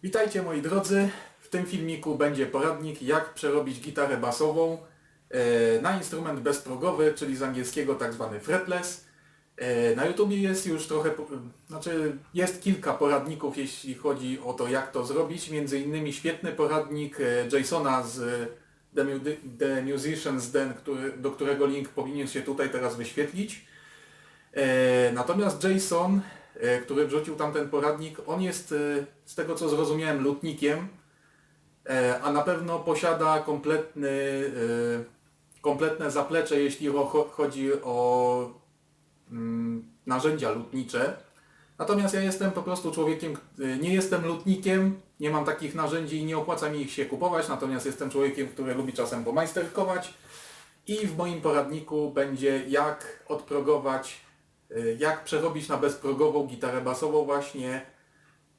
Witajcie moi drodzy, w tym filmiku będzie poradnik jak przerobić gitarę basową na instrument bezprogowy, czyli z angielskiego tak zwany fretless. Na YouTubie jest już trochę, jest kilka poradników jeśli chodzi o to jak to zrobić, między innymi świetny poradnik Jasona z The Musician's Den, do którego link powinien się tutaj teraz wyświetlić. Natomiast Jason, który wrzucił tamten poradnik, on jest z tego co zrozumiałem lutnikiem, a na pewno posiada kompletne zaplecze, jeśli chodzi o narzędzia lutnicze. Natomiast ja jestem po prostu człowiekiem, nie jestem lutnikiem, nie mam takich narzędzi i nie opłaca mi ich się kupować, natomiast jestem człowiekiem, który lubi czasem pomajsterkować i w moim poradniku będzie jak odprogować, jak przerobić na bezprogową gitarę basową właśnie,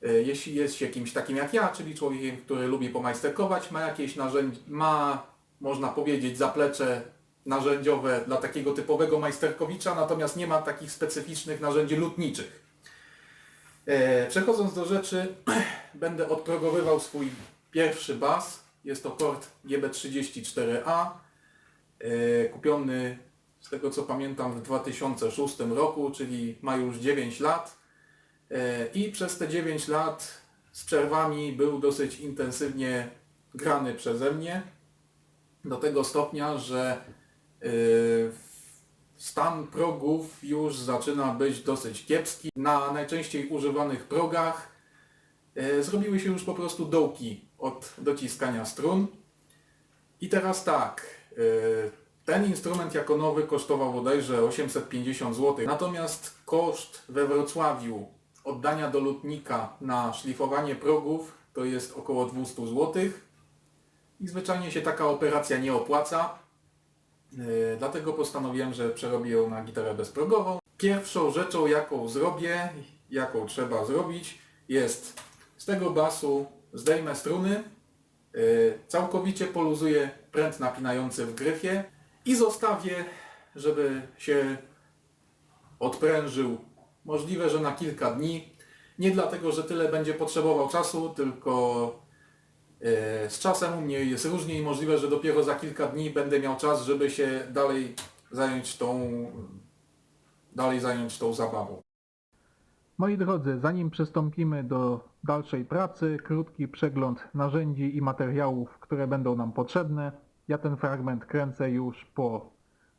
jeśli jest się kimś takim jak ja, czyli człowiekiem, który lubi pomajsterkować, ma jakieś narzędzie, można powiedzieć, zaplecze narzędziowe dla takiego typowego majsterkowicza, natomiast nie ma takich specyficznych narzędzi lutniczych. Przechodząc do rzeczy, będę odprogowywał swój pierwszy bas. Jest to Chord GB34A, kupiony z tego co pamiętam w 2006 roku, czyli ma już 9 lat. I przez te 9 lat z przerwami był dosyć intensywnie grany przeze mnie. Do tego stopnia, że stan progów już zaczyna być dosyć kiepski. Na najczęściej używanych progach zrobiły się już po prostu dołki od dociskania strun. I teraz tak, ten instrument jako nowy kosztował bodajże 850 zł. Natomiast koszt we Wrocławiu oddania do lutnika na szlifowanie progów to jest około 200 zł. I zwyczajnie się taka operacja nie opłaca. Dlatego postanowiłem, że przerobię ją na gitarę bezprogową. Pierwszą rzeczą jaką trzeba zrobić, jest z tego basu zdejmę struny, całkowicie poluzuję pręt napinający w gryfie i zostawię, żeby się odprężył, możliwe, że na kilka dni. Nie dlatego, że tyle będzie potrzebował czasu, tylko z czasem u mnie jest różnie i możliwe, że dopiero za kilka dni będę miał czas, żeby się dalej zająć tą zabawą. Moi drodzy, zanim przystąpimy do dalszej pracy, krótki przegląd narzędzi i materiałów, które będą nam potrzebne. Ja ten fragment kręcę już po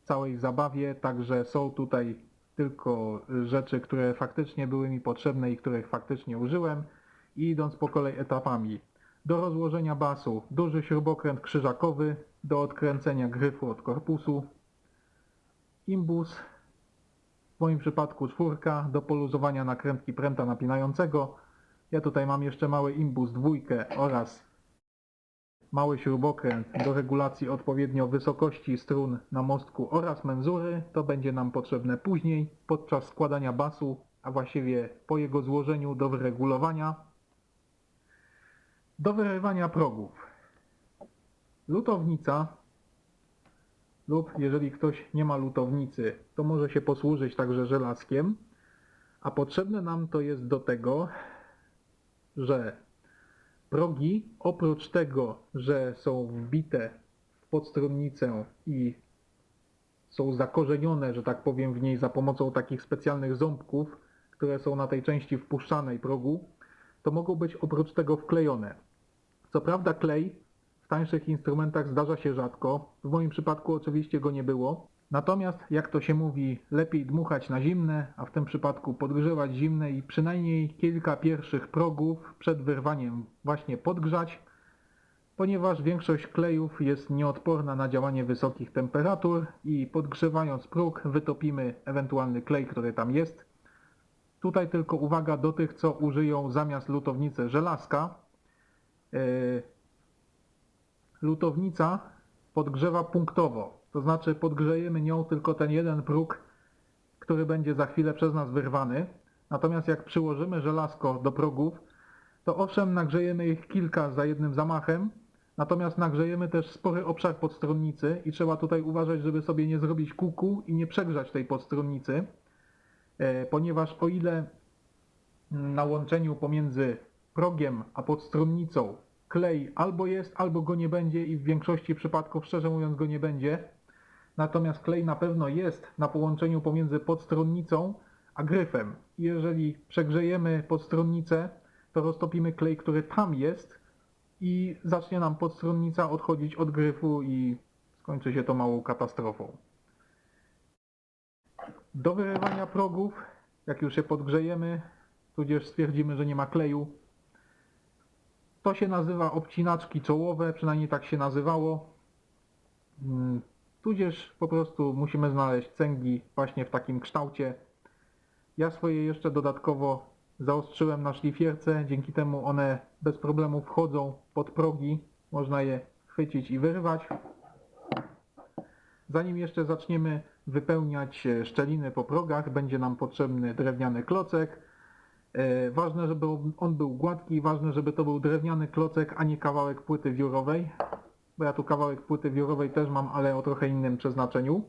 całej zabawie, także są tutaj tylko rzeczy, które faktycznie były mi potrzebne i których faktycznie użyłem. I idąc po kolei etapami. Do rozłożenia basu duży śrubokręt krzyżakowy, do odkręcenia gryfu od korpusu, imbus, w moim przypadku 4 do poluzowania nakrętki pręta napinającego. Ja tutaj mam jeszcze mały imbus 2 oraz mały śrubokręt do regulacji odpowiednio wysokości strun na mostku oraz menzury. To będzie nam potrzebne później podczas składania basu, a właściwie po jego złożeniu do wyregulowania. Do wyrywania progów. Lutownica lub jeżeli ktoś nie ma lutownicy, to może się posłużyć także żelazkiem, a potrzebne nam to jest do tego, że progi oprócz tego, że są wbite w podstronnicę i są zakorzenione, że tak powiem, w niej za pomocą takich specjalnych ząbków, które są na tej części wpuszczanej progu, to mogą być oprócz tego wklejone. Co prawda klej w tańszych instrumentach zdarza się rzadko, w moim przypadku oczywiście go nie było. Natomiast, jak to się mówi, lepiej dmuchać na zimne, a w tym przypadku podgrzewać zimne i przynajmniej kilka pierwszych progów przed wyrwaniem właśnie podgrzać, ponieważ większość klejów jest nieodporna na działanie wysokich temperatur i podgrzewając próg wytopimy ewentualny klej, który tam jest. Tutaj tylko uwaga do tych, co użyją zamiast lutownicy żelazka. Lutownica podgrzewa punktowo, to znaczy podgrzejemy nią tylko ten jeden próg, który będzie za chwilę przez nas wyrwany. Natomiast jak przyłożymy żelazko do progów, to owszem nagrzejemy ich kilka za jednym zamachem, natomiast nagrzejemy też spory obszar podstronnicy i trzeba tutaj uważać, żeby sobie nie zrobić kuku i nie przegrzać tej podstronnicy, ponieważ o ile na łączeniu pomiędzy progiem a pod stronnicą klej albo jest, albo go nie będzie i w większości przypadków, szczerze mówiąc, go nie będzie. Natomiast klej na pewno jest na połączeniu pomiędzy podstronnicą a gryfem. Jeżeli przegrzejemy podstronnicę, to roztopimy klej, który tam jest i zacznie nam podstronnica odchodzić od gryfu i skończy się to małą katastrofą. Do wyrywania progów, jak już je podgrzejemy, tudzież stwierdzimy, że nie ma kleju, to się nazywa obcinaczki czołowe, przynajmniej tak się nazywało. Tudzież po prostu musimy znaleźć cęgi właśnie w takim kształcie. Ja swoje jeszcze dodatkowo zaostrzyłem na szlifierce, dzięki temu one bez problemu wchodzą pod progi, można je chwycić i wyrwać. Zanim jeszcze zaczniemy wypełniać szczeliny po progach, będzie nam potrzebny drewniany klocek. Ważne, żeby on był gładki, ważne, żeby to był drewniany klocek, a nie kawałek płyty wiórowej, bo ja tu kawałek płyty wiórowej też mam, ale o trochę innym przeznaczeniu.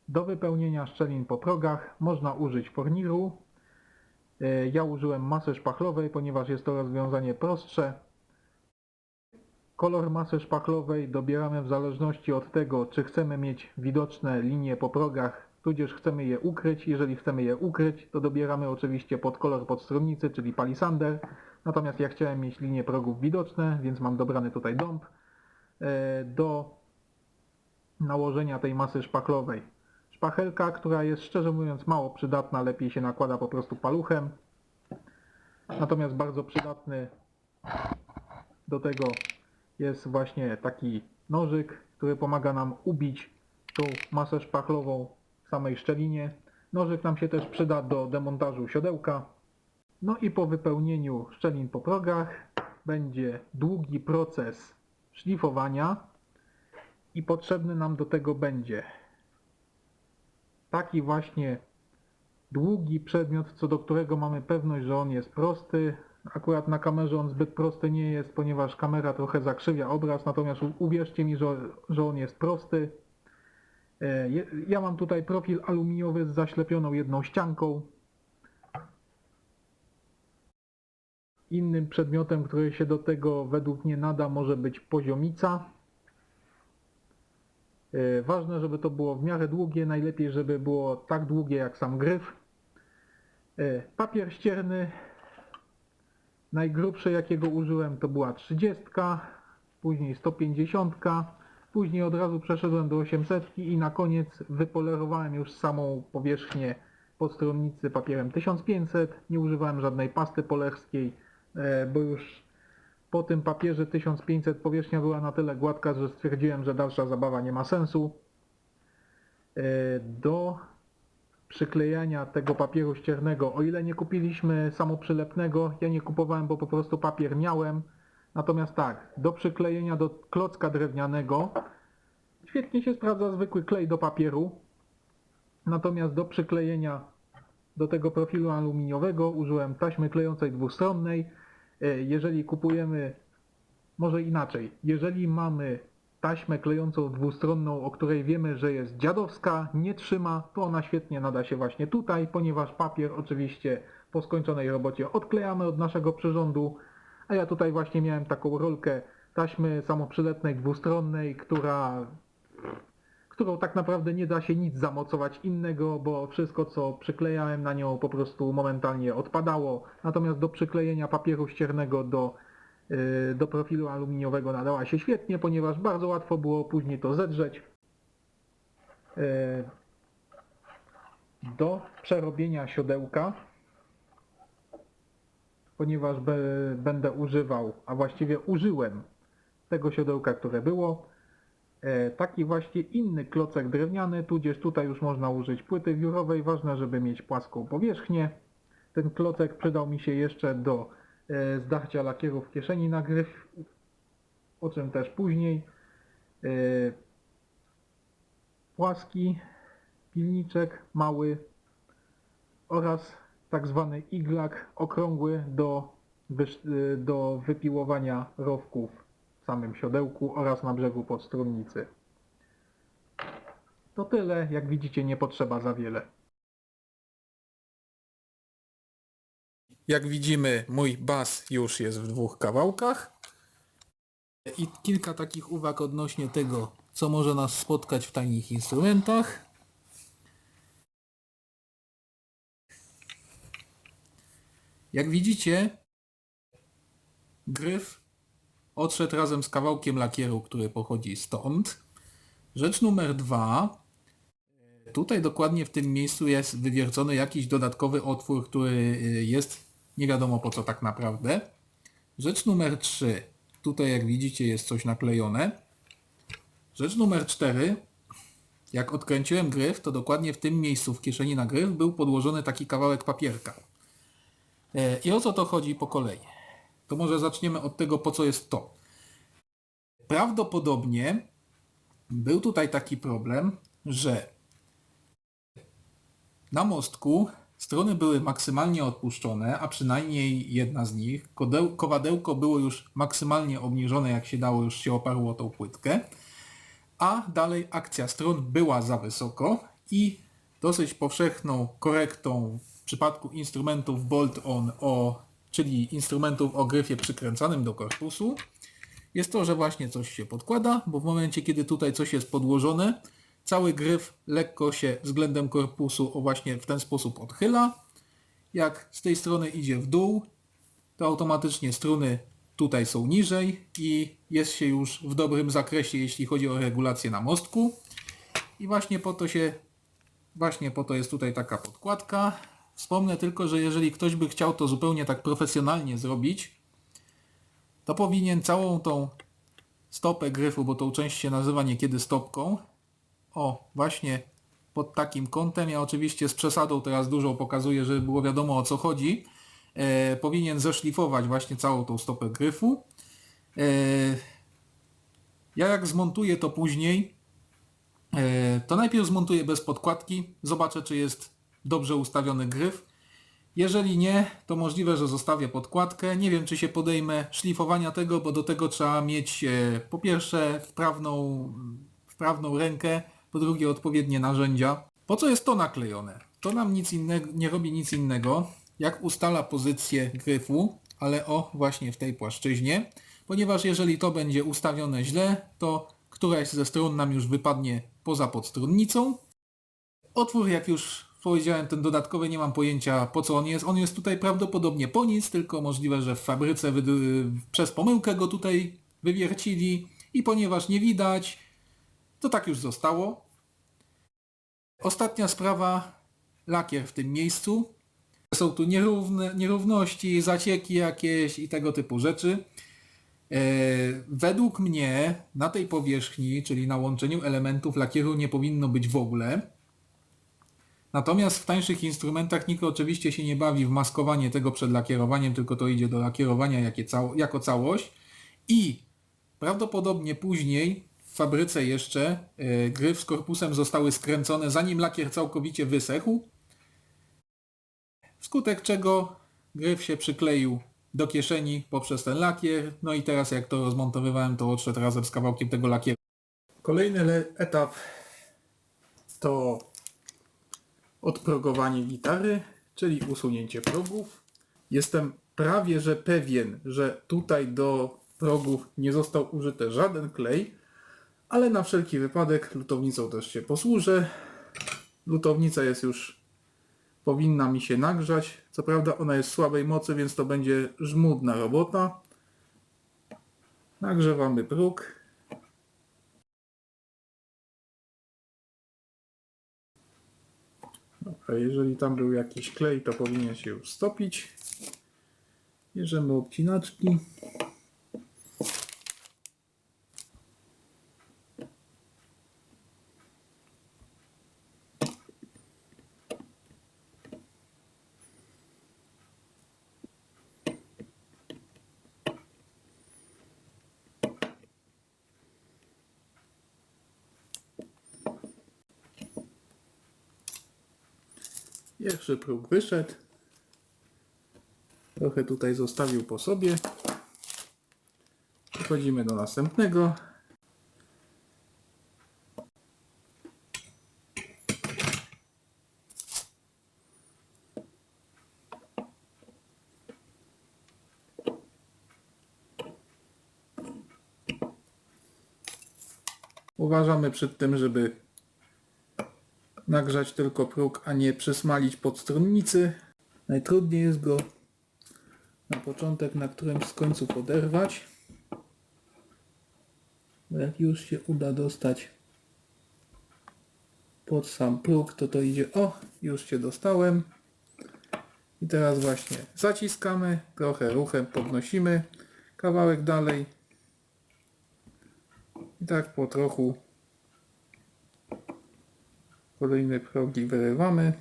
Do wypełnienia szczelin po progach można użyć forniru. Ja użyłem masy szpachlowej, ponieważ jest to rozwiązanie prostsze. Kolor masy szpachlowej dobieramy w zależności od tego, czy chcemy mieć widoczne linie po progach, tudzież chcemy je ukryć. Jeżeli chcemy je ukryć, to dobieramy oczywiście pod kolor podstronnicy, czyli palisander. Natomiast ja chciałem mieć linie progów widoczne, więc mam dobrany tutaj dąb do nałożenia tej masy szpachlowej. Szpachelka, która jest szczerze mówiąc mało przydatna, lepiej się nakłada po prostu paluchem. Natomiast bardzo przydatny do tego jest właśnie taki nożyk, który pomaga nam ubić tą masę szpachlową w samej szczelinie. Nożyk nam się też przyda do demontażu siodełka. No i po wypełnieniu szczelin po progach będzie długi proces szlifowania i potrzebny nam do tego będzie taki właśnie długi przedmiot, co do którego mamy pewność, że on jest prosty. Akurat na kamerze on zbyt prosty nie jest, ponieważ kamera trochę zakrzywia obraz, natomiast uwierzcie mi, że on jest prosty. Ja mam tutaj profil aluminiowy z zaślepioną jedną ścianką. Innym przedmiotem, który się do tego według mnie nada, może być poziomica. Ważne, żeby to było w miarę długie, najlepiej, żeby było tak długie jak sam gryf. Papier ścierny, najgrubszy jakiego użyłem to była 30, później 150, później od razu przeszedłem do 800 i na koniec wypolerowałem już samą powierzchnię podstronnicy papierem 1500. Nie używałem żadnej pasty polerskiej, bo już po tym papierze 1500 powierzchnia była na tyle gładka, że stwierdziłem, że dalsza zabawa nie ma sensu. Do przyklejania tego papieru ściernego, o ile nie kupiliśmy samoprzylepnego, ja nie kupowałem, bo po prostu papier miałem. Natomiast tak, do przyklejenia do klocka drewnianego świetnie się sprawdza zwykły klej do papieru. Natomiast do przyklejenia do tego profilu aluminiowego użyłem taśmy klejącej dwustronnej. Jeżeli kupujemy, może inaczej, jeżeli mamy taśmę klejącą dwustronną, o której wiemy, że jest dziadowska, nie trzyma, to ona świetnie nada się właśnie tutaj, ponieważ papier oczywiście po skończonej robocie odklejamy od naszego przyrządu, a ja tutaj właśnie miałem taką rolkę taśmy samoprzylepnej dwustronnej, którą tak naprawdę nie da się nic zamocować innego, bo wszystko co przyklejałem na nią po prostu momentalnie odpadało. Natomiast do przyklejenia papieru ściernego do profilu aluminiowego nadała się świetnie, ponieważ bardzo łatwo było później to zedrzeć. Do przerobienia siodełka, ponieważ będę używał, a właściwie użyłem tego siodełka, które było, taki właśnie inny klocek drewniany, tudzież tutaj już można użyć płyty wiórowej, ważne, żeby mieć płaską powierzchnię. Ten klocek przydał mi się jeszcze do zdarcia lakieru w kieszeni na gryf, o czym też później. Płaski pilniczek mały oraz tak zwany iglak okrągły do wypiłowania rowków w samym siodełku oraz na brzegu podstronnicy. To tyle, jak widzicie nie potrzeba za wiele. Jak widzimy, mój bas już jest w 2 kawałkach. I kilka takich uwag odnośnie tego, co może nas spotkać w tanich instrumentach. Jak widzicie, gryf odszedł razem z kawałkiem lakieru, który pochodzi stąd. Rzecz numer 2. Tutaj dokładnie w tym miejscu jest wywiercony jakiś dodatkowy otwór, który jest nie wiadomo po co tak naprawdę. Rzecz numer 3. Tutaj jak widzicie jest coś naklejone. Rzecz numer 4. Jak odkręciłem gryf, to dokładnie w tym miejscu w kieszeni na gryf był podłożony taki kawałek papierka. I o co to chodzi po kolei? To może zaczniemy od tego, po co jest to. Prawdopodobnie był tutaj taki problem, że na mostku strony były maksymalnie odpuszczone, a przynajmniej jedna z nich. Kowadełko było już maksymalnie obniżone, jak się dało, już się oparło o tą płytkę. A dalej akcja stron była za wysoko i dosyć powszechną korektą w przypadku instrumentów bolt-on, czyli instrumentów o gryfie przykręcanym do korpusu, jest to, że właśnie coś się podkłada, bo w momencie, kiedy tutaj coś jest podłożone, cały gryf lekko się względem korpusu właśnie w ten sposób odchyla. Jak z tej strony idzie w dół, to automatycznie struny tutaj są niżej i jest się już w dobrym zakresie, jeśli chodzi o regulację na mostku. I właśnie po to jest tutaj taka podkładka. Wspomnę tylko, że jeżeli ktoś by chciał to zupełnie tak profesjonalnie zrobić, to powinien całą tą stopę gryfu, bo tą część się nazywa niekiedy stopką, właśnie pod takim kątem, ja oczywiście z przesadą teraz dużo pokazuję, żeby było wiadomo o co chodzi, powinien zeszlifować właśnie całą tą stopę gryfu. Ja jak zmontuję to później, to najpierw zmontuję bez podkładki, zobaczę czy jest dobrze ustawiony gryf. Jeżeli nie, to możliwe, że zostawię podkładkę. Nie wiem, czy się podejmę szlifowania tego, bo do tego trzeba mieć po pierwsze wprawną rękę, po drugie odpowiednie narzędzia. Po co jest to naklejone? To nam nie robi nic innego, jak ustala pozycję gryfu, ale właśnie w tej płaszczyźnie, ponieważ jeżeli to będzie ustawione źle, to któraś ze stron nam już wypadnie poza podstronnicą. Otwór, jak już powiedziałem, ten dodatkowy, nie mam pojęcia po co on jest. On jest tutaj prawdopodobnie po nic, tylko możliwe, że w fabryce przez pomyłkę go tutaj wywiercili i ponieważ nie widać, to tak już zostało. Ostatnia sprawa, lakier w tym miejscu. Są tu nierówności, zacieki jakieś i tego typu rzeczy. Według mnie na tej powierzchni, czyli na łączeniu elementów, lakieru nie powinno być w ogóle. Natomiast w tańszych instrumentach nikt oczywiście się nie bawi w maskowanie tego przed lakierowaniem, tylko to idzie do lakierowania jako całość. I prawdopodobnie później w fabryce jeszcze gryf z korpusem zostały skręcone, zanim lakier całkowicie wysechł. Wskutek czego gryf się przykleił do kieszeni poprzez ten lakier. No i teraz jak to rozmontowywałem, to odszedł razem z kawałkiem tego lakieru. Kolejny etap to odprogowanie gitary, czyli usunięcie progów. Jestem prawie że pewien, że tutaj do progów nie został użyty żaden klej, ale na wszelki wypadek lutownicą też się posłużę. Lutownica powinna mi się nagrzać. Co prawda ona jest słabej mocy, więc to będzie żmudna robota. Nagrzewamy próg. A jeżeli tam był jakiś klej, to powinien się już stopić. Bierzemy obcinaczki. Pierwszy próg wyszedł. Trochę tutaj zostawił po sobie. Przechodzimy do następnego. Uważamy przy tym, żeby nagrzać tylko próg, a nie przysmalić podstronnicy. Najtrudniej jest go na początek na którymś z końców oderwać. Bo jak już się uda dostać pod sam próg, to idzie. O, już się dostałem. I teraz właśnie zaciskamy, trochę ruchem podnosimy, kawałek dalej. I tak po trochu kolejne progi wyrywamy.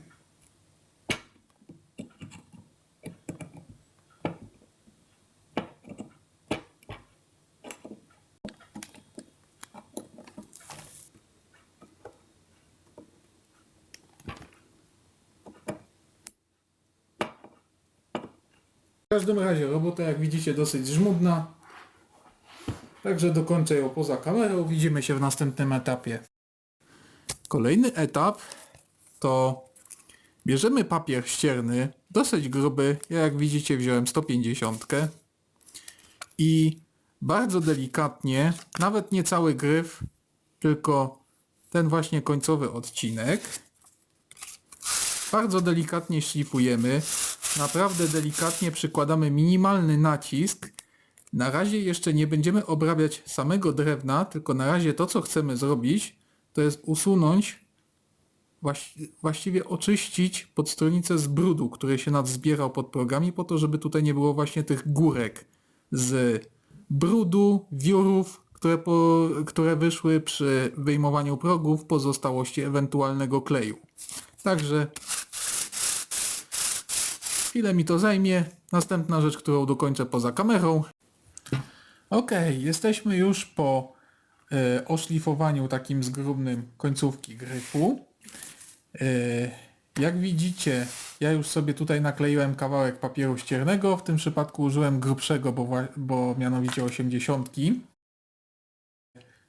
W każdym razie robota, jak widzicie, dosyć żmudna. Także dokończę ją poza kamerą. Widzimy się w następnym etapie. Kolejny etap to bierzemy papier ścierny, dosyć gruby. Ja, jak widzicie, wziąłem 150 i bardzo delikatnie, nawet nie cały gryf, tylko ten właśnie końcowy odcinek, bardzo delikatnie szlifujemy. Naprawdę delikatnie przykładamy minimalny nacisk. Na razie jeszcze nie będziemy obrabiać samego drewna, tylko na razie to, co chcemy zrobić, to jest usunąć, właściwie oczyścić podstronicę z brudu, który się nadzbierał pod progami, po to, żeby tutaj nie było właśnie tych górek z brudu, wiórów, które wyszły przy wyjmowaniu progów, pozostałości ewentualnego kleju. Także chwilę mi to zajmie. Następna rzecz, którą dokończę poza kamerą. Ok, jesteśmy już po oszlifowaniu takim zgrubnym końcówki gryfu. Jak widzicie, ja już sobie tutaj nakleiłem kawałek papieru ściernego. W tym przypadku użyłem grubszego, bo mianowicie 80.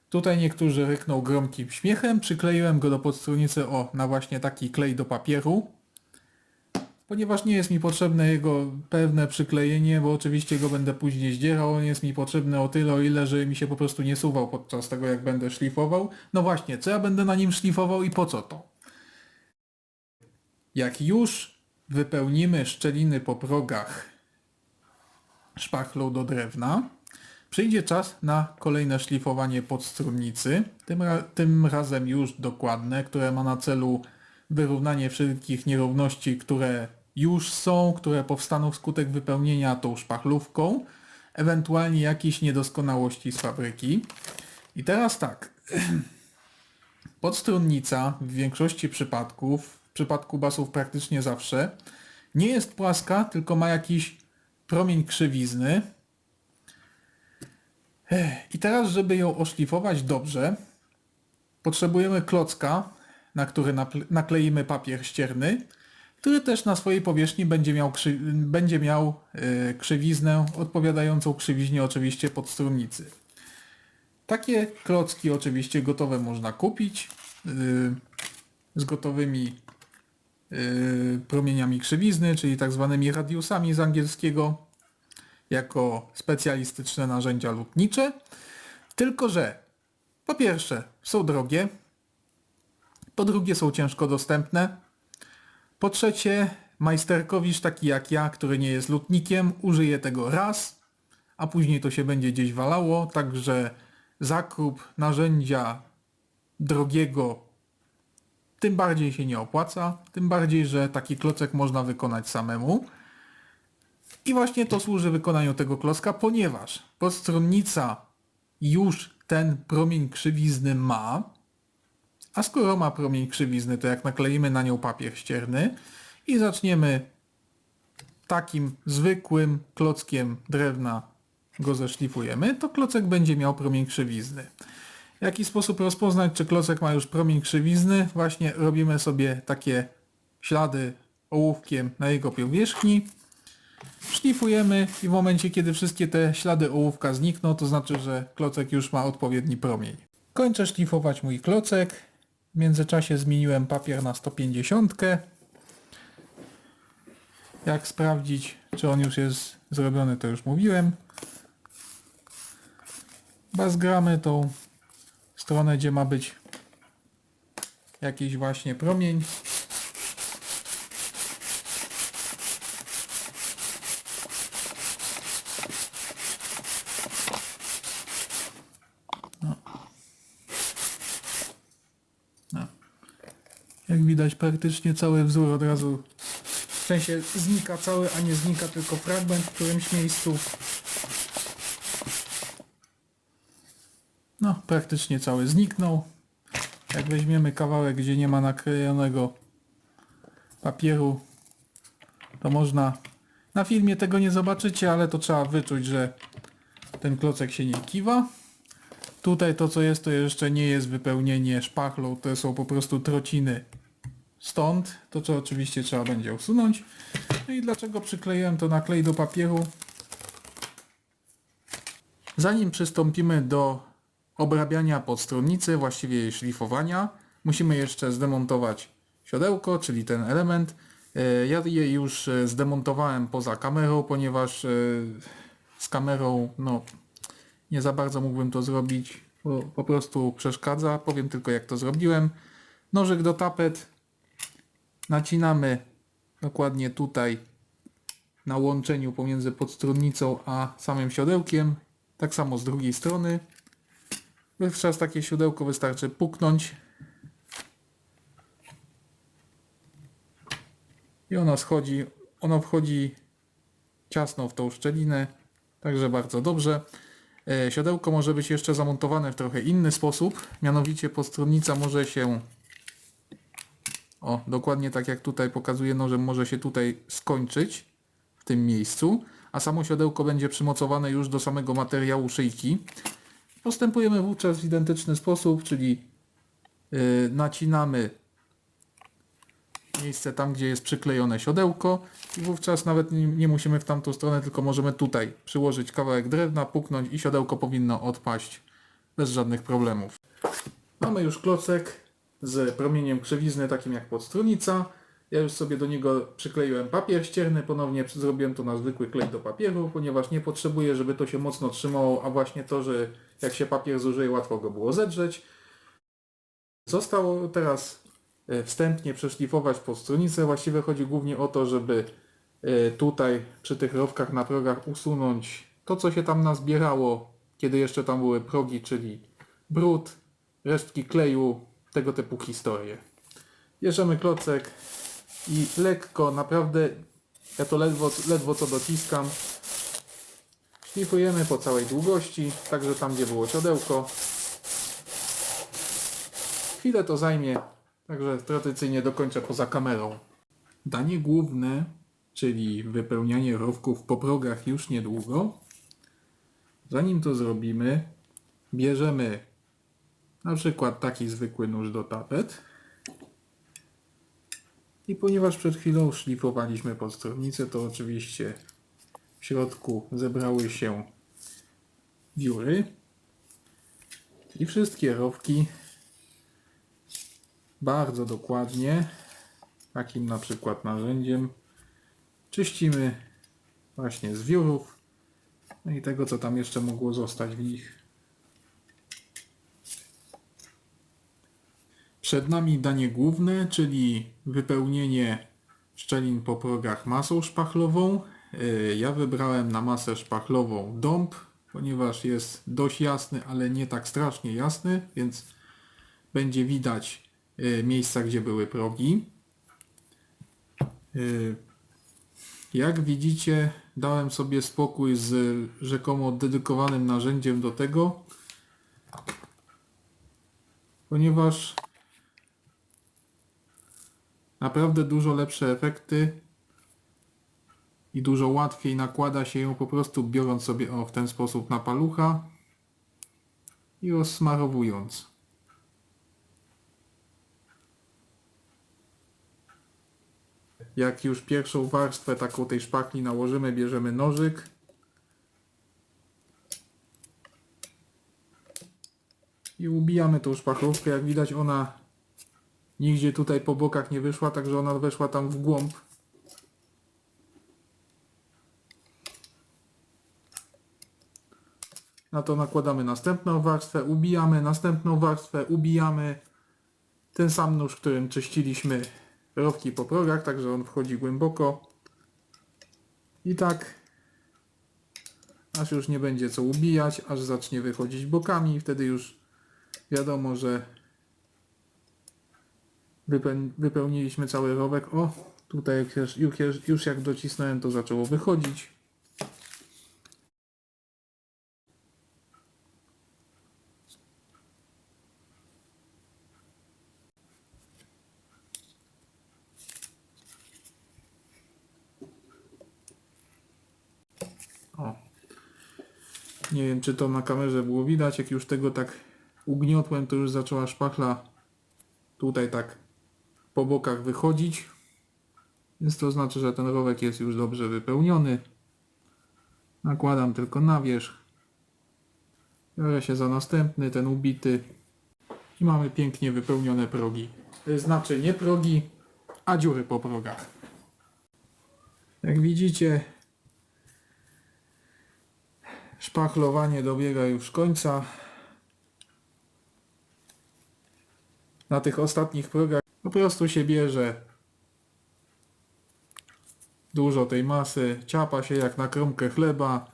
Tutaj niektórzy rykną gromkim śmiechem. Przykleiłem go do podstronicy na właśnie taki klej do papieru. Ponieważ nie jest mi potrzebne jego pewne przyklejenie, bo oczywiście go będę później zdzierał, on jest mi potrzebny o tyle, o ile, że mi się po prostu nie suwał podczas tego, jak będę szlifował. No właśnie, co ja będę na nim szlifował i po co to? Jak już wypełnimy szczeliny po progach szpachlą do drewna, przyjdzie czas na kolejne szlifowanie podstrunnicy, tym razem już dokładne, które ma na celu wyrównanie wszelkich nierówności, które już są, które powstaną wskutek wypełnienia tą szpachlówką, ewentualnie jakieś niedoskonałości z fabryki. I teraz tak, podstrunnica w większości przypadków, w przypadku basów praktycznie zawsze, nie jest płaska, tylko ma jakiś promień krzywizny. I teraz, żeby ją oszlifować dobrze, potrzebujemy klocka, na który nakleimy papier ścierny, który też na swojej powierzchni będzie miał krzywiznę odpowiadającą krzywiźnie oczywiście podstrunnicy. Takie klocki oczywiście gotowe można kupić z gotowymi promieniami krzywizny, czyli tak zwanymi radiusami z angielskiego, jako specjalistyczne narzędzia lutnicze. Tylko że po pierwsze są drogie, po drugie są ciężko dostępne, po trzecie majsterkowicz taki jak ja, który nie jest lutnikiem, użyje tego raz, a później to się będzie gdzieś walało, także zakup narzędzia drogiego tym bardziej się nie opłaca, tym bardziej, że taki klocek można wykonać samemu. I właśnie to służy wykonaniu tego klocka, ponieważ podstrunnica już ten promień krzywizny ma, a skoro ma promień krzywizny, to jak nakleimy na nią papier ścierny i zaczniemy takim zwykłym klockiem drewna go zeszlifujemy, to klocek będzie miał promień krzywizny. W jaki sposób rozpoznać, czy klocek ma już promień krzywizny? Właśnie robimy sobie takie ślady ołówkiem na jego powierzchni, szlifujemy i w momencie, kiedy wszystkie te ślady ołówka znikną, to znaczy, że klocek już ma odpowiedni promień. Kończę szlifować mój klocek. W międzyczasie zmieniłem papier na 150. Jak sprawdzić, czy on już jest zrobiony, to już mówiłem. Bazgramy tą stronę, gdzie ma być jakiś właśnie promień. No. Jak widać, praktycznie cały wzór od razu, w sensie znika cały, a nie znika tylko fragment w którymś miejscu. No, praktycznie cały zniknął. Jak weźmiemy kawałek, gdzie nie ma naklejonego papieru, to można... Na filmie tego nie zobaczycie, ale to trzeba wyczuć, że ten klocek się nie kiwa. Tutaj to, co jest, to jeszcze nie jest wypełnienie szpachlą, to są po prostu trociny. Stąd to, co oczywiście trzeba będzie usunąć. No i dlaczego przykleiłem to na klej do papieru? Zanim przystąpimy do obrabiania podstronnicy, właściwie jej szlifowania, musimy jeszcze zdemontować siodełko, czyli ten element. Ja je już zdemontowałem poza kamerą, ponieważ z kamerą no, nie za bardzo mógłbym to zrobić, bo po prostu przeszkadza. Powiem tylko, jak to zrobiłem. Nożyk do tapet nacinamy dokładnie tutaj na łączeniu pomiędzy podstronnicą a samym siodełkiem. Tak samo z drugiej strony. Wówczas takie siodełko wystarczy puknąć i ono wchodzi ciasno w tą szczelinę, także bardzo dobrze. Siodełko może być jeszcze zamontowane w trochę inny sposób, mianowicie podstronnica może się, o dokładnie tak jak tutaj pokazuje nożem, może się tutaj skończyć w tym miejscu, a samo siodełko będzie przymocowane już do samego materiału szyjki. Postępujemy wówczas w identyczny sposób, czyli nacinamy miejsce tam, gdzie jest przyklejone siodełko i wówczas nawet nie musimy w tamtą stronę, tylko możemy tutaj przyłożyć kawałek drewna, puknąć i siodełko powinno odpaść bez żadnych problemów. Mamy już klocek z promieniem krzywizny, takim jak podstronnica. Ja już sobie do niego przykleiłem papier ścierny, ponownie zrobiłem to na zwykły klej do papieru, ponieważ nie potrzebuję, żeby to się mocno trzymało, a właśnie to, że jak się papier zużyje, łatwo go było zedrzeć. Zostało teraz wstępnie przeszlifować podstronnicę. Właściwie chodzi głównie o to, żeby tutaj przy tych rowkach na progach usunąć to, co się tam nazbierało, kiedy jeszcze tam były progi, czyli brud, resztki kleju, tego typu historie. Bierzemy klocek i lekko, naprawdę, ja to ledwo co dociskam, szlifujemy po całej długości, także tam, gdzie było siodełko. Chwilę to zajmie, także tradycyjnie dokończę poza kamerą. Danie główne, czyli wypełnianie rowków po progach już niedługo. Zanim to zrobimy, bierzemy na przykład taki zwykły nóż do tapet. I ponieważ przed chwilą szlifowaliśmy podstronnicę, to oczywiście w środku zebrały się wióry. I wszystkie rowki bardzo dokładnie, takim na przykład narzędziem, czyścimy właśnie z wiórów, no i tego, co tam jeszcze mogło zostać w nich. Przed nami danie główne, czyli wypełnienie szczelin po progach masą szpachlową. Ja wybrałem na masę szpachlową dąb, ponieważ jest dość jasny, ale nie tak strasznie jasny, więc będzie widać miejsca, gdzie były progi. Jak widzicie, dałem sobie spokój z rzekomo dedykowanym narzędziem do tego, ponieważ naprawdę dużo lepsze efekty i dużo łatwiej nakłada się ją po prostu biorąc sobie w ten sposób na palucha i rozsmarowując. Jak już pierwszą warstwę taką tej szpachli nałożymy, bierzemy nożyk i ubijamy tą szpachlówkę. Jak widać, ona nigdzie tutaj po bokach nie wyszła, także ona weszła tam w głąb. Na to nakładamy następną warstwę, ubijamy, następną warstwę, ubijamy. Ten sam nóż, którym czyściliśmy rowki po progach, także on wchodzi głęboko. I tak, aż już nie będzie co ubijać, aż zacznie wychodzić bokami. Wtedy już wiadomo, że wypełniliśmy cały rowek. O, tutaj już jak docisnąłem, to zaczęło wychodzić. O. Nie wiem, czy to na kamerze było widać, jak już tego tak ugniotłem, to już zaczęła szpachla tutaj tak po bokach wychodzić. Więc to znaczy, że ten rowek jest już dobrze wypełniony. Nakładam tylko na wierzch. Biorę się za następny, ten ubity. I mamy pięknie wypełnione progi. Znaczy nie progi, a dziury po progach. Jak widzicie, szpachlowanie dobiega już końca. Na tych ostatnich progach po prostu się bierze dużo tej masy, ciapa się jak na kromkę chleba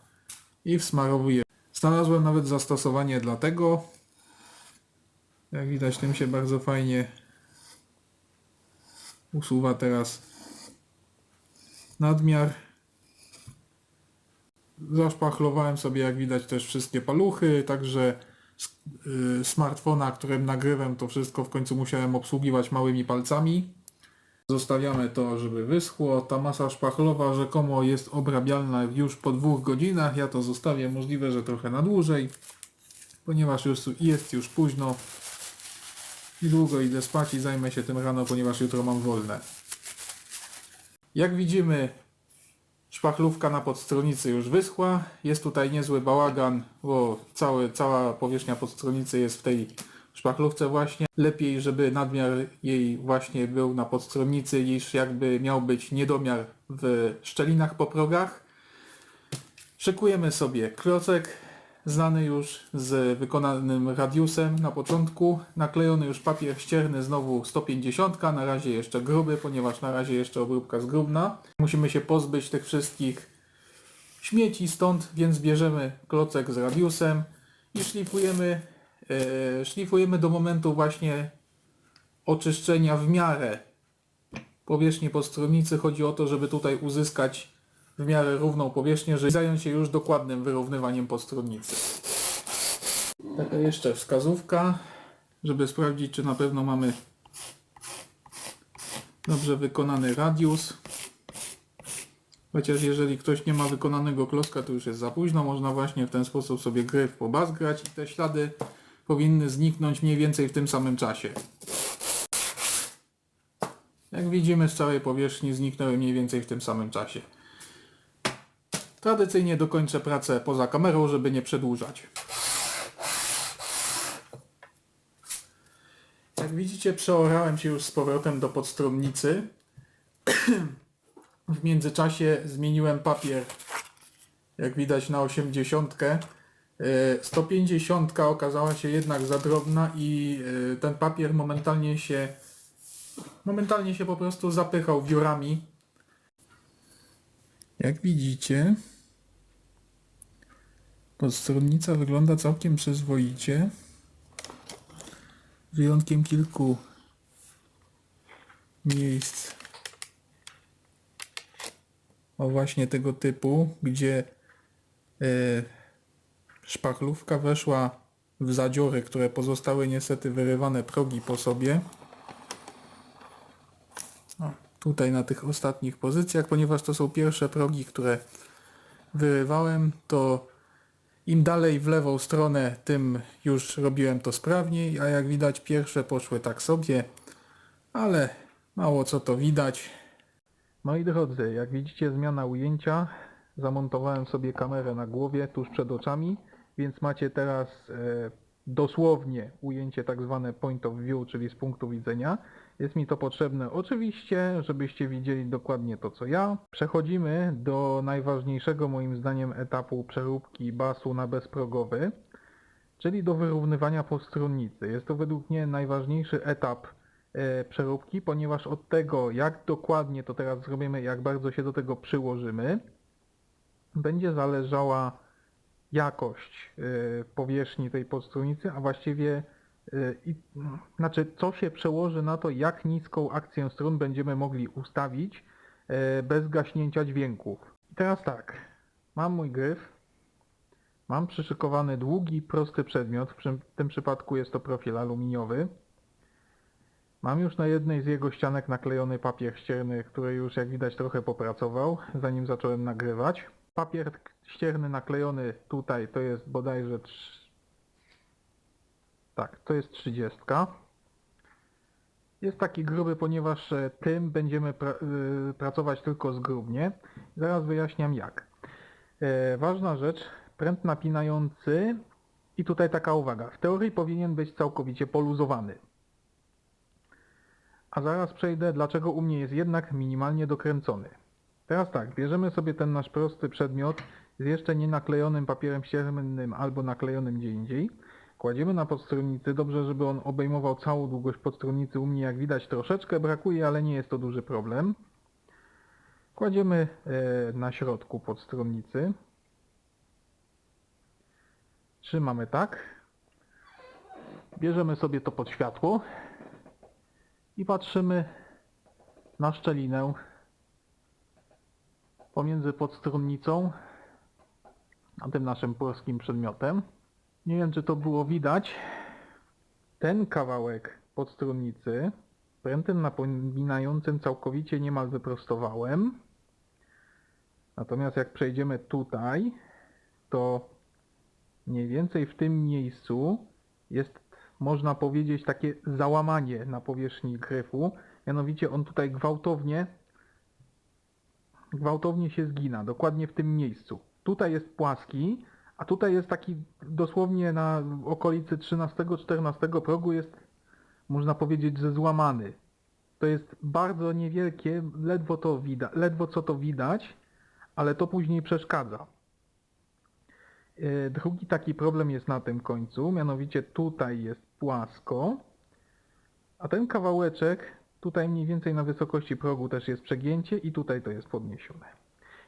i wsmarowuje. Znalazłem nawet zastosowanie dla tego. Jak widać, tym się bardzo fajnie usuwa teraz nadmiar. Zaszpachlowałem sobie, jak widać, też wszystkie paluchy, także smartfona, którym nagrywam, to wszystko w końcu musiałem obsługiwać małymi palcami. Zostawiamy to, żeby wyschło. Ta masa szpachlowa rzekomo jest obrabialna już po 2 godzinach. Ja to zostawię, możliwe, że trochę na dłużej, ponieważ jest już późno. Niedługo idę spać i zajmę się tym rano, ponieważ jutro mam wolne. Jak widzimy, szpachlówka na podstronicy już wyschła. Jest tutaj niezły bałagan, bo cała powierzchnia podstronicy jest w tej szpachlówce właśnie. Lepiej, żeby nadmiar jej właśnie był na podstronicy, niż jakby miał być niedomiar w szczelinach po progach. Szykujemy sobie klocek, znany już z wykonanym radiusem na początku. Naklejony już papier ścierny, znowu 150, na razie jeszcze gruby, ponieważ na razie jeszcze obróbka zgrubna. Musimy się pozbyć tych wszystkich śmieci stąd, więc bierzemy klocek z radiusem i szlifujemy do momentu właśnie oczyszczenia w miarę powierzchni podstronicy. Chodzi o to, żeby tutaj uzyskać w miarę równą powierzchnię, żeby zająć się już dokładnym wyrównywaniem podstronicy. Taka jeszcze wskazówka, żeby sprawdzić, czy na pewno mamy dobrze wykonany radius. Chociaż jeżeli ktoś nie ma wykonanego klocka, to już jest za późno. Można właśnie w ten sposób sobie gryf pobazgrać i te ślady powinny zniknąć mniej więcej w tym samym czasie. Jak widzimy, z całej powierzchni zniknęły mniej więcej w tym samym czasie. Tradycyjnie dokończę pracę poza kamerą, żeby nie przedłużać. Jak widzicie, przeorałem się już z powrotem do podstronnicy. W międzyczasie zmieniłem papier, jak widać, na 80. 150 okazała się jednak za drobna i ten papier momentalnie się po prostu zapychał wiórami. Jak widzicie, podstronnica wygląda całkiem przyzwoicie. Wyjątkiem kilku miejsc, o właśnie tego typu, gdzie szpachlówka weszła w zadziory, które pozostały niestety wyrywane progi po sobie. O, tutaj na tych ostatnich pozycjach, ponieważ to są pierwsze progi, które wyrywałem, to im dalej w lewą stronę, tym już robiłem to sprawniej, a jak widać pierwsze poszły tak sobie, ale mało co to widać. Moi drodzy, jak widzicie, zmiana ujęcia. Zamontowałem sobie kamerę na głowie tuż przed oczami, więc macie teraz dosłownie ujęcie tak zwane point of view, czyli z punktu widzenia. Jest mi to potrzebne oczywiście, żebyście widzieli dokładnie to co ja. Przechodzimy do najważniejszego moim zdaniem etapu przeróbki basu na bezprogowy, czyli do wyrównywania postronnicy. Jest to według mnie najważniejszy etap przeróbki, ponieważ od tego, jak dokładnie to teraz zrobimy, jak bardzo się do tego przyłożymy, będzie zależała jakość powierzchni tej podstrunicy, a właściwie znaczy co się przełoży na to, jak niską akcję strun będziemy mogli ustawić bez gaśnięcia dźwięków. I teraz tak, mam mój gryf, mam przyszykowany długi, prosty przedmiot, w tym przypadku jest to profil aluminiowy. Mam już na jednej z jego ścianek naklejony papier ścierny, który już jak widać trochę popracował, zanim zacząłem nagrywać. Papier ścierny naklejony tutaj to jest bodajże to jest 30. Jest taki gruby, ponieważ tym będziemy pracować tylko zgrubnie. Zaraz wyjaśniam jak. Ważna rzecz, pręt napinający i tutaj taka uwaga, w teorii powinien być całkowicie poluzowany. A zaraz przejdę, dlaczego u mnie jest jednak minimalnie dokręcony. Teraz tak, bierzemy sobie ten nasz prosty przedmiot z jeszcze nie naklejonym papierem ściernym albo naklejonym gdzie indziej. Kładziemy na podstrunicy, dobrze żeby on obejmował całą długość podstrunicy, u mnie jak widać troszeczkę brakuje, ale nie jest to duży problem. Kładziemy na środku podstrunicy. Trzymamy tak. Bierzemy sobie to pod światło i patrzymy na szczelinę pomiędzy podstrunnicą a tym naszym płaskim przedmiotem. Nie wiem, czy to było widać. Ten kawałek podstrunnicy prętem napinającym całkowicie niemal wyprostowałem. Natomiast jak przejdziemy tutaj, to mniej więcej w tym miejscu jest, można powiedzieć, takie załamanie na powierzchni gryfu. Mianowicie on tutaj gwałtownie się zgina, dokładnie w tym miejscu. Tutaj jest płaski, a tutaj jest taki dosłownie na okolicy 13-14 progu jest, można powiedzieć, że złamany. To jest bardzo niewielkie, ledwo co to widać, ale to później przeszkadza. Drugi taki problem jest na tym końcu, mianowicie tutaj jest płasko, a ten kawałeczek tutaj mniej więcej na wysokości progu też jest przegięcie i tutaj to jest podniesione.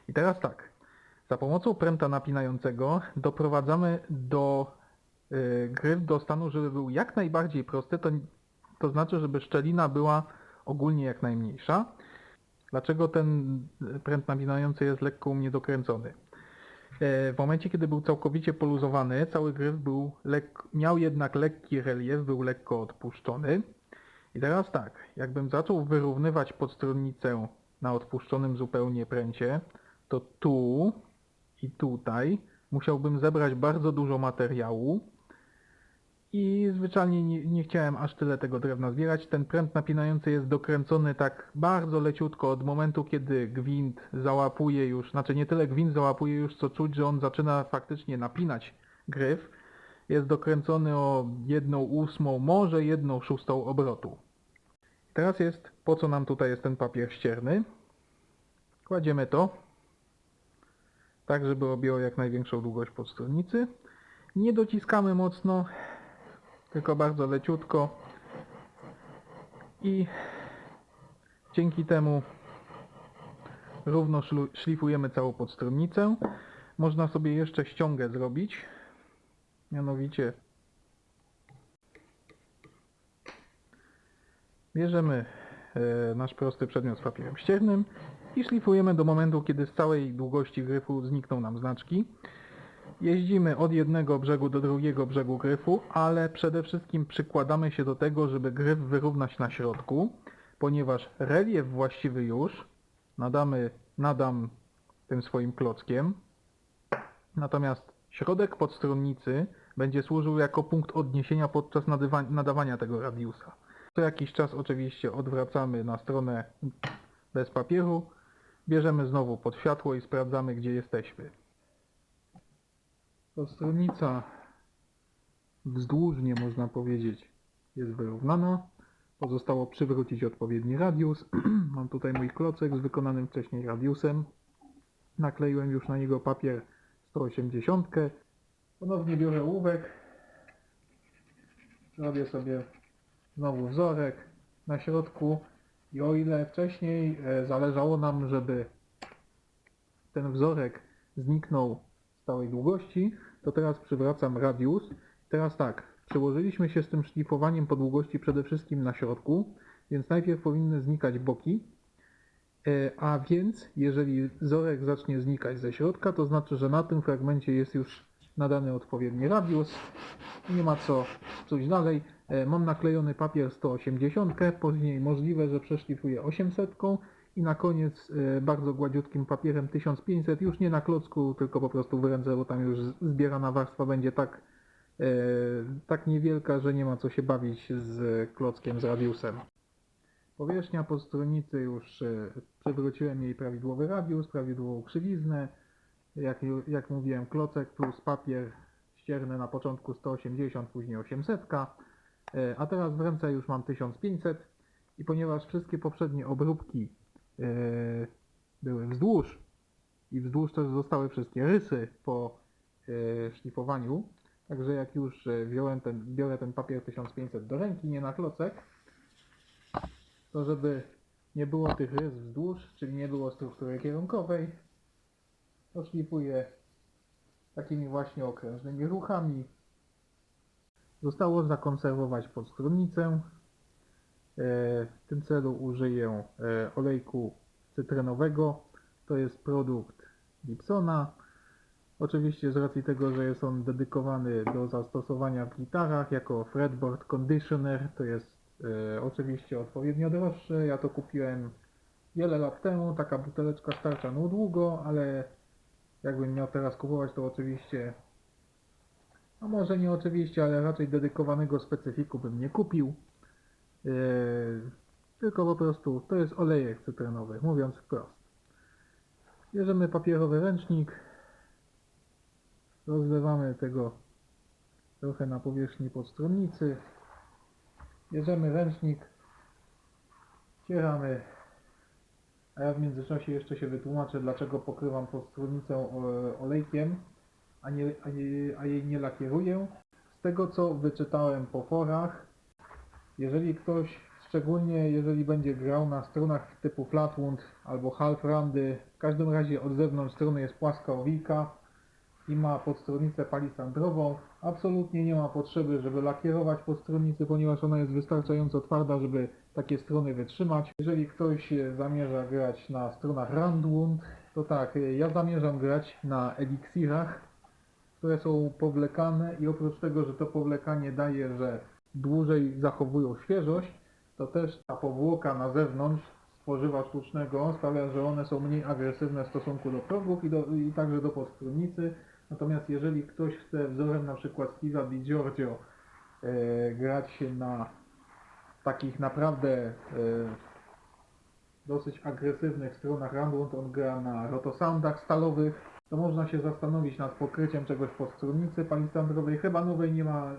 I teraz tak, za pomocą pręta napinającego doprowadzamy gryf do stanu, żeby był jak najbardziej prosty, to znaczy, żeby szczelina była ogólnie jak najmniejsza. Dlaczego ten pręt napinający jest lekko u mnie dokręcony? W momencie, kiedy był całkowicie poluzowany, cały gryf miał jednak lekki relief, był lekko odpuszczony. I teraz tak, jakbym zaczął wyrównywać podstronnicę na odpuszczonym zupełnie pręcie, to tu i tutaj musiałbym zebrać bardzo dużo materiału i zwyczajnie nie chciałem aż tyle tego drewna zbierać. Ten pręt napinający jest dokręcony tak bardzo leciutko od momentu, kiedy gwint załapuje już, znaczy nie tyle gwint załapuje już, co czuć, że on zaczyna faktycznie napinać gryf. Jest dokręcony o 1/8, może 1/6 obrotu. Teraz jest, po co nam tutaj jest ten papier ścierny. Kładziemy to, tak żeby objęło jak największą długość podstronicy. Nie dociskamy mocno, tylko bardzo leciutko i dzięki temu równo szlifujemy całą podstronnicę. Można sobie jeszcze ściągę zrobić, mianowicie bierzemy nasz prosty przedmiot z papierem ściernym i szlifujemy do momentu, kiedy z całej długości gryfu znikną nam znaczki. Jeździmy od jednego brzegu do drugiego brzegu gryfu, ale przede wszystkim przykładamy się do tego, żeby gryf wyrównać na środku, ponieważ relief właściwy już nadam tym swoim klockiem, natomiast środek podstronnicy będzie służył jako punkt odniesienia podczas nadawania tego radiusa. Co jakiś czas oczywiście odwracamy na stronę bez papieru, bierzemy znowu pod światło i sprawdzamy, gdzie jesteśmy. Podstronnica wzdłużnie, można powiedzieć, jest wyrównana. Pozostało przywrócić odpowiedni radius. Mam tutaj mój klocek z wykonanym wcześniej radiusem. Nakleiłem już na niego papier 180. Ponownie biorę ołówek. Robię sobie znowu wzorek na środku. I o ile wcześniej zależało nam, żeby ten wzorek zniknął z całej długości, to teraz przywracam radius. Teraz tak, przełożyliśmy się z tym szlifowaniem po długości przede wszystkim na środku, więc najpierw powinny znikać boki, a więc jeżeli wzorek zacznie znikać ze środka, to znaczy, że na tym fragmencie jest już nadany odpowiedni radius i nie ma co pójść dalej. Mam naklejony papier 180, później możliwe, że przeszlifuję 800 i na koniec bardzo gładziutkim papierem 1500, już nie na klocku, tylko po prostu w ręce, bo tam już zbierana warstwa będzie tak niewielka, że nie ma co się bawić z klockiem, z radiusem. Powierzchnia po stronicy już przywróciłem jej prawidłowy radius, prawidłową krzywiznę. Jak mówiłem, klocek plus papier ścierny na początku 180, później 800, a teraz w ręce już mam 1500 i ponieważ wszystkie poprzednie obróbki były wzdłuż i wzdłuż też zostały wszystkie rysy po szlifowaniu, także jak już biorę ten papier 1500 do ręki, nie na klocek, to żeby nie było tych rys wzdłuż, czyli nie było struktury kierunkowej, to szlifuję takimi właśnie okrężnymi ruchami. Zostało zakonserwować podstronnicę. W tym celu użyję olejku cytrynowego. To jest produkt Gibsona. Oczywiście z racji tego, że jest on dedykowany do zastosowania w gitarach jako fretboard conditioner, to jest oczywiście odpowiednio droższy. Ja to kupiłem wiele lat temu. Taka buteleczka starcza no długo, ale jakbym miał teraz kupować, to oczywiście, no może nie oczywiście, ale raczej dedykowanego specyfiku bym nie kupił. Tylko po prostu to jest olejek cytrynowy, mówiąc wprost. Bierzemy papierowy ręcznik, rozlewamy tego trochę na powierzchni podstronnicy, bierzemy ręcznik, wcieramy, a ja w międzyczasie jeszcze się wytłumaczę, dlaczego pokrywam podstronnicę olejkiem, a jej nie lakieruję. Z tego co wyczytałem po forach, jeżeli ktoś, szczególnie jeżeli będzie grał na strunach typu flatwood albo half roundy, w każdym razie od zewnątrz struny jest płaska owika i ma podstronnicę palisandrową, absolutnie nie ma potrzeby, żeby lakierować podstronnicę, ponieważ ona jest wystarczająco twarda, żeby takie struny wytrzymać. Jeżeli ktoś zamierza grać na strunach roundwood, to tak, ja zamierzam grać na eliksirach, które są powlekane i oprócz tego, że to powlekanie daje, że dłużej zachowują świeżość, to też ta powłoka na zewnątrz z tworzywa sztucznego sprawia, że one są mniej agresywne w stosunku do progów i także do podstronnicy. Natomiast jeżeli ktoś chce wzorem na przykład Steve'a DiGiorgio grać na takich naprawdę dosyć agresywnych stronach roundwood, on gra na rotosoundach stalowych, to można się zastanowić nad pokryciem czegoś podstronnicy palisandrowej. Chyba nowej nie ma,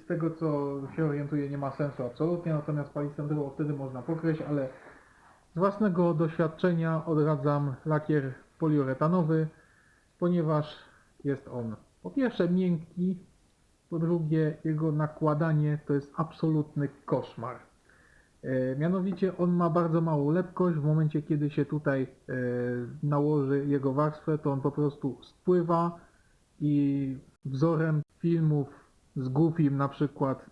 z tego co się orientuję, nie ma sensu absolutnie, natomiast palisandrową wtedy można pokryć, ale z własnego doświadczenia odradzam lakier poliuretanowy, ponieważ jest on po pierwsze miękki, po drugie jego nakładanie to jest absolutny koszmar. Mianowicie on ma bardzo małą lepkość, w momencie kiedy się tutaj nałoży jego warstwę, to on po prostu spływa i wzorem filmów z Goofim na przykład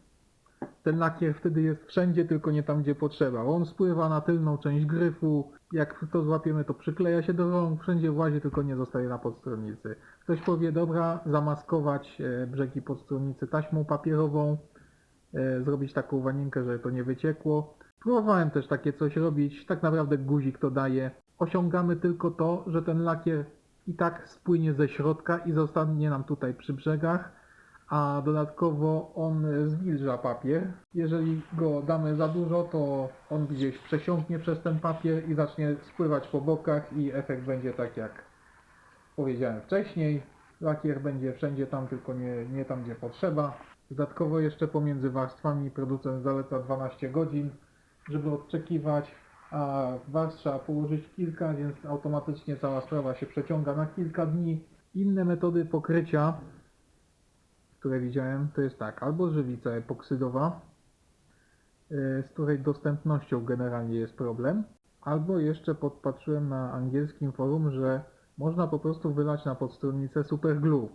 ten lakier wtedy jest wszędzie, tylko nie tam gdzie potrzeba. On spływa na tylną część gryfu, jak to złapiemy to przykleja się do rąk, wszędzie włazi, tylko nie zostaje na podstronnicy. Ktoś powie, dobra, zamaskować brzegi podstronnicy taśmą papierową, zrobić taką wanienkę, żeby to nie wyciekło. Próbowałem też takie coś robić, tak naprawdę guzik to daje. Osiągamy tylko to, że ten lakier i tak spłynie ze środka i zostanie nam tutaj przy brzegach, a dodatkowo on zwilża papier. Jeżeli go damy za dużo, to on gdzieś przesiąknie przez ten papier i zacznie spływać po bokach i efekt będzie tak jak powiedziałem wcześniej. Lakier będzie wszędzie tam, tylko nie tam gdzie potrzeba. Dodatkowo jeszcze pomiędzy warstwami producent zaleca 12 godzin, żeby odczekiwać, a warstw trzeba położyć kilka, więc automatycznie cała sprawa się przeciąga na kilka dni. Inne metody pokrycia, które widziałem, to jest tak, albo żywica epoksydowa, z której dostępnością generalnie jest problem, albo jeszcze podpatrzyłem na angielskim forum, że można po prostu wylać na podstronnicę superglue.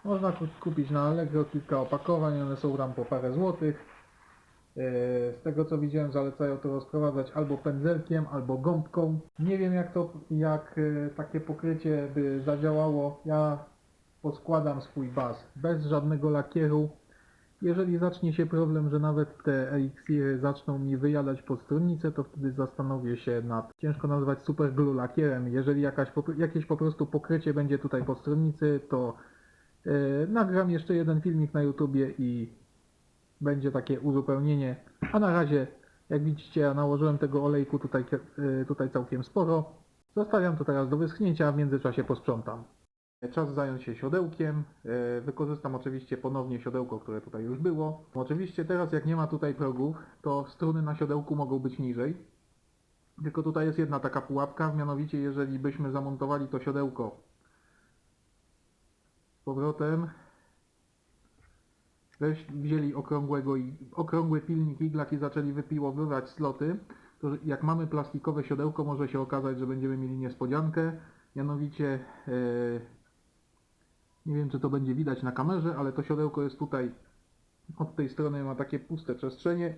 Można kupić na Allegro kilka opakowań, one są tam po parę złotych. Z tego co widziałem, zalecają to rozprowadzać albo pędzelkiem, albo gąbką. Nie wiem jak takie pokrycie by zadziałało. Ja poskładam swój baz bez żadnego lakieru. Jeżeli zacznie się problem, że nawet te eliksiry zaczną mi wyjadać podstronnicę, to wtedy zastanowię się nad, ciężko nazwać superglue lakierem. Jeżeli jakieś po prostu pokrycie będzie tutaj po stronnicy, to nagram jeszcze jeden filmik na YouTubie i będzie takie uzupełnienie. A na razie, jak widzicie, ja nałożyłem tego olejku tutaj całkiem sporo. Zostawiam to teraz do wyschnięcia, a w międzyczasie posprzątam. Czas zająć się siodełkiem. Wykorzystam oczywiście ponownie siodełko, które tutaj już było. Oczywiście teraz jak nie ma tutaj progów, to struny na siodełku mogą być niżej. Tylko tutaj jest jedna taka pułapka, mianowicie jeżeli byśmy zamontowali to siodełko z powrotem, wzięli okrągły pilnik iglak i zaczęli wypiłowywać sloty, to jak mamy plastikowe siodełko, może się okazać, że będziemy mieli niespodziankę. Mianowicie, nie wiem czy to będzie widać na kamerze, ale to siodełko jest tutaj, od tej strony ma takie puste przestrzenie.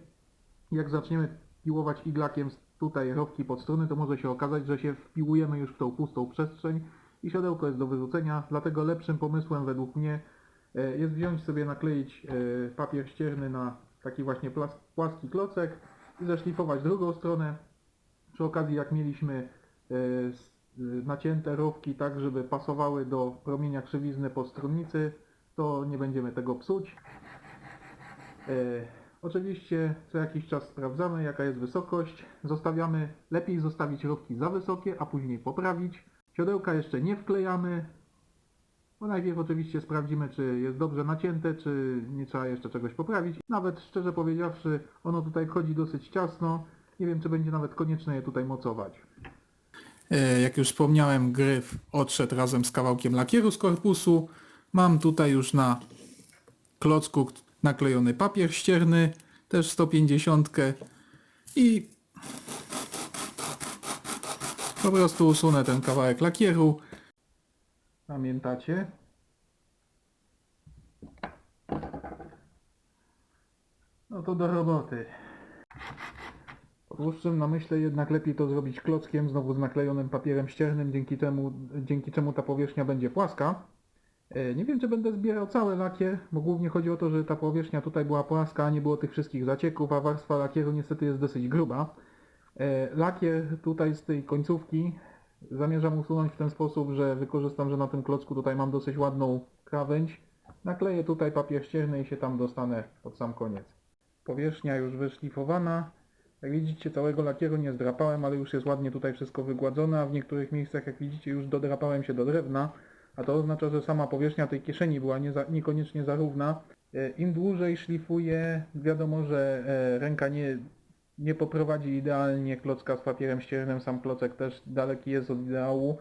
Jak zaczniemy piłować iglakiem tutaj rowki pod strony, to może się okazać, że się wpiłujemy już w tą pustą przestrzeń i siodełko jest do wyrzucenia. Dlatego lepszym pomysłem według mnie jest wziąć sobie, nakleić papier ścierny na taki właśnie płaski klocek i zeszlifować drugą stronę. Przy okazji jak mieliśmy nacięte rowki tak, żeby pasowały do promienia krzywizny po stronnicy, to nie będziemy tego psuć. Oczywiście co jakiś czas sprawdzamy jaka jest wysokość. Lepiej zostawić rowki za wysokie, a później poprawić. Siodełka jeszcze nie wklejamy, bo najpierw oczywiście sprawdzimy, czy jest dobrze nacięte, czy nie trzeba jeszcze czegoś poprawić. Nawet szczerze powiedziawszy, ono tutaj wchodzi dosyć ciasno. Nie wiem, czy będzie nawet konieczne je tutaj mocować. Jak już wspomniałem, gryf odszedł razem z kawałkiem lakieru z korpusu. Mam tutaj już na klocku naklejony papier ścierny, też 150 i po prostu usunę ten kawałek lakieru. Pamiętacie? No to do roboty. Po dłuższym namyśle jednak lepiej to zrobić klockiem, znowu z naklejonym papierem ściernym, dzięki czemu ta powierzchnia będzie płaska. Nie wiem, czy będę zbierał cały lakier, bo głównie chodzi o to, że ta powierzchnia tutaj była płaska, a nie było tych wszystkich zacieków, a warstwa lakieru niestety jest dosyć gruba. Lakier tutaj z tej końcówki zamierzam usunąć w ten sposób, że wykorzystam, że na tym klocku tutaj mam dosyć ładną krawędź. Nakleję tutaj papier ścierny i się tam dostanę pod sam koniec. Powierzchnia już wyszlifowana. Jak widzicie, całego lakieru nie zdrapałem, ale już jest ładnie tutaj wszystko wygładzone, a w niektórych miejscach, jak widzicie, już dodrapałem się do drewna, a to oznacza, że sama powierzchnia tej kieszeni była niekoniecznie zarówna. Im dłużej szlifuję, wiadomo, że ręka nie poprowadzi idealnie klocka z papierem ściernym, sam klocek też daleki jest od ideału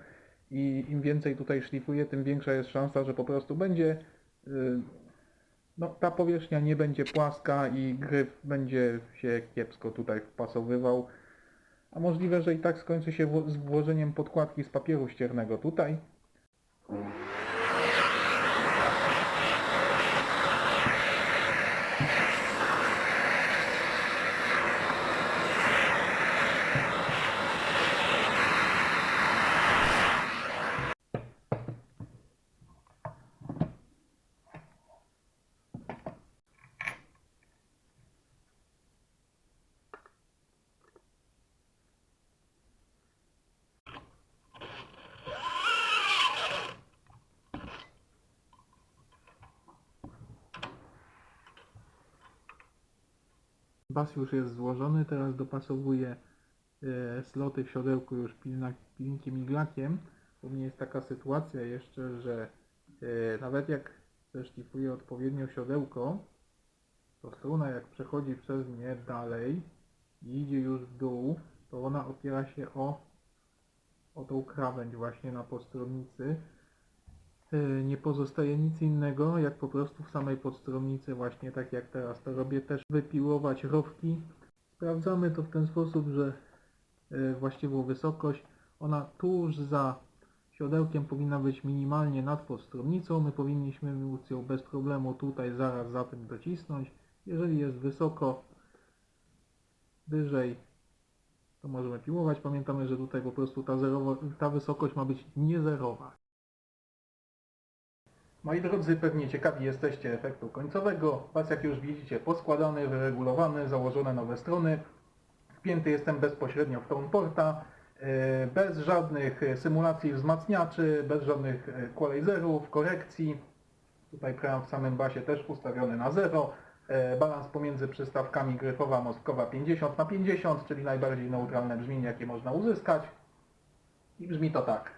i im więcej tutaj szlifuję, tym większa jest szansa, że po prostu będzie ta powierzchnia nie będzie płaska i gryf będzie się kiepsko tutaj wpasowywał. A możliwe, że i tak skończy się z włożeniem podkładki z papieru ściernego tutaj. Bas już jest złożony, teraz dopasowuję sloty w siodełku już pilnikiem iglakiem. U mnie jest taka sytuacja jeszcze, że nawet jak zeszlifuję odpowiednio siodełko, to struna jak przechodzi przez nie dalej, i idzie już w dół, to ona opiera się o tą krawędź właśnie na podstromnicy. Nie pozostaje nic innego, jak po prostu w samej podstromnicy, właśnie tak jak teraz to robię, też wypiłować rowki. Sprawdzamy to w ten sposób, że właściwą wysokość, ona tuż za siodełkiem powinna być minimalnie nad podstromnicą. My powinniśmy móc ją bez problemu tutaj zaraz za tym docisnąć. Jeżeli jest wysoko, wyżej, to możemy piłować. Pamiętamy, że tutaj po prostu ta wysokość ma być niezerowa. Moi drodzy, pewnie ciekawi jesteście efektu końcowego. Pas, jak już widzicie, poskładany, wyregulowany, założone nowe strony. Wpięty jestem bezpośrednio w tą porta, bez żadnych symulacji wzmacniaczy, bez żadnych equalizerów, korekcji. Tutaj preamp w samym basie też ustawiony na 0. Balans pomiędzy przystawkami gryfowa, mostkowa 50/50, czyli najbardziej neutralne brzmienie, jakie można uzyskać. I brzmi to tak.